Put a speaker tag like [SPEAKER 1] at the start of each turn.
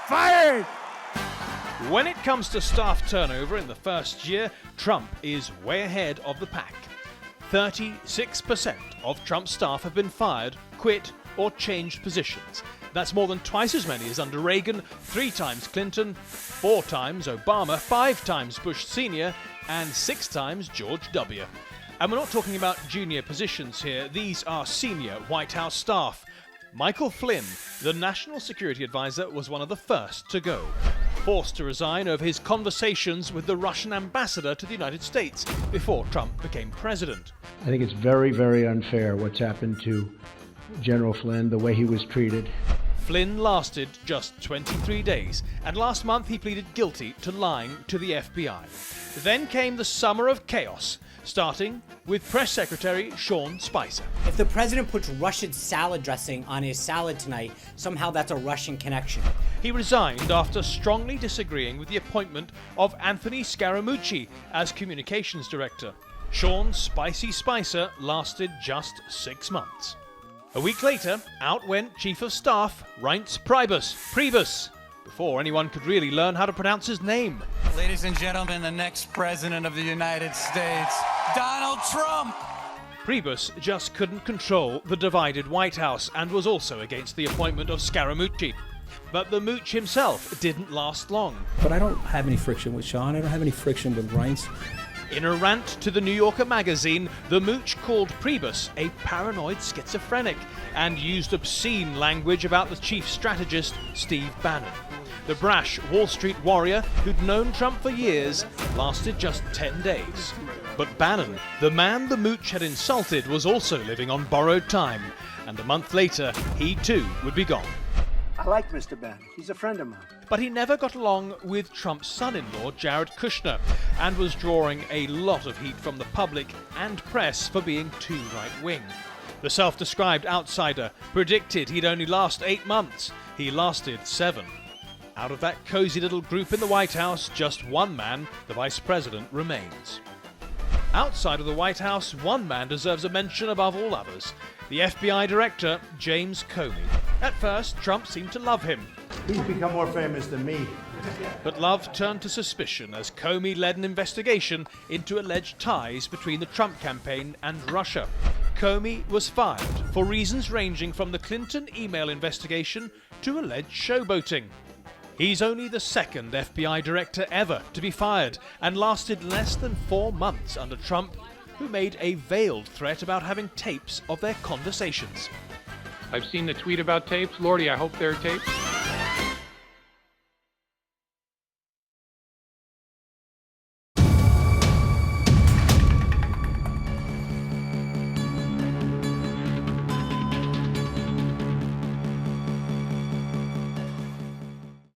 [SPEAKER 1] fired!
[SPEAKER 2] When it comes to staff turnover in the first year, Trump is way ahead of the pack. 36% of Trump's staff have been fired, quit, or changed positions. That's more than twice as many as under Reagan, 3 times Clinton, 4 times Obama, 5 times Bush Sr., and 6 times George W. And we're not talking about junior positions here, these are senior White House staff. Michael Flynn, the National Security Advisor, was one of the first to go, forced to resign over his conversations with the Russian ambassador to the United States before Trump became president.
[SPEAKER 3] I think it's very, very unfair what's happened to General Flynn, the way he was treated.
[SPEAKER 2] Flynn lasted just 23 days, and last month he pleaded guilty to lying to the FBI. Then came the summer of chaos, starting with Press Secretary Sean Spicer.
[SPEAKER 4] If the president puts Russian salad dressing on his salad tonight, somehow that's a Russian connection.
[SPEAKER 2] He resigned after strongly disagreeing with the appointment of Anthony Scaramucci as communications director. Sean Spicy Spicer lasted just 6 months. A week later, out went Chief of Staff Reince Priebus, before anyone could really learn how to pronounce his name.
[SPEAKER 5] Ladies and gentlemen, the next president of the United States, Donald Trump!
[SPEAKER 2] Priebus just couldn't control the divided White House and was also against the appointment of Scaramucci. But the mooch himself didn't last long.
[SPEAKER 6] But I don't have any friction with Sean. I don't have any friction with Reince.
[SPEAKER 2] In a rant to the New Yorker magazine, the mooch called Priebus a paranoid schizophrenic and used obscene language about the chief strategist, Steve Bannon. The brash Wall Street warrior, who'd known Trump for years, lasted just 10 days. But Bannon, the man the mooch had insulted, was also living on borrowed time, and a month later, he too would be gone.
[SPEAKER 1] I like Mr. Bannon. He's a friend of mine.
[SPEAKER 2] But he never got along with Trump's son-in-law, Jared Kushner, and was drawing a lot of heat from the public and press for being too right-wing. The self-described outsider predicted he'd only last 8 months. He lasted 7. Out of that cozy little group in the White House, just one man, the Vice President, remains. Outside of the White House, one man deserves a mention above all others: the FBI Director, James Comey. At first, Trump seemed to love him.
[SPEAKER 1] He's become more famous than me.
[SPEAKER 2] But love turned to suspicion as Comey led an investigation into alleged ties between the Trump campaign and Russia. Comey was fired for reasons ranging from the Clinton email investigation to alleged showboating. He's only the second FBI director ever to be fired and lasted less than 4 months under Trump, who made a veiled threat about having tapes of their conversations.
[SPEAKER 7] I've seen the tweet about tapes. Lordy, I hope they're tapes.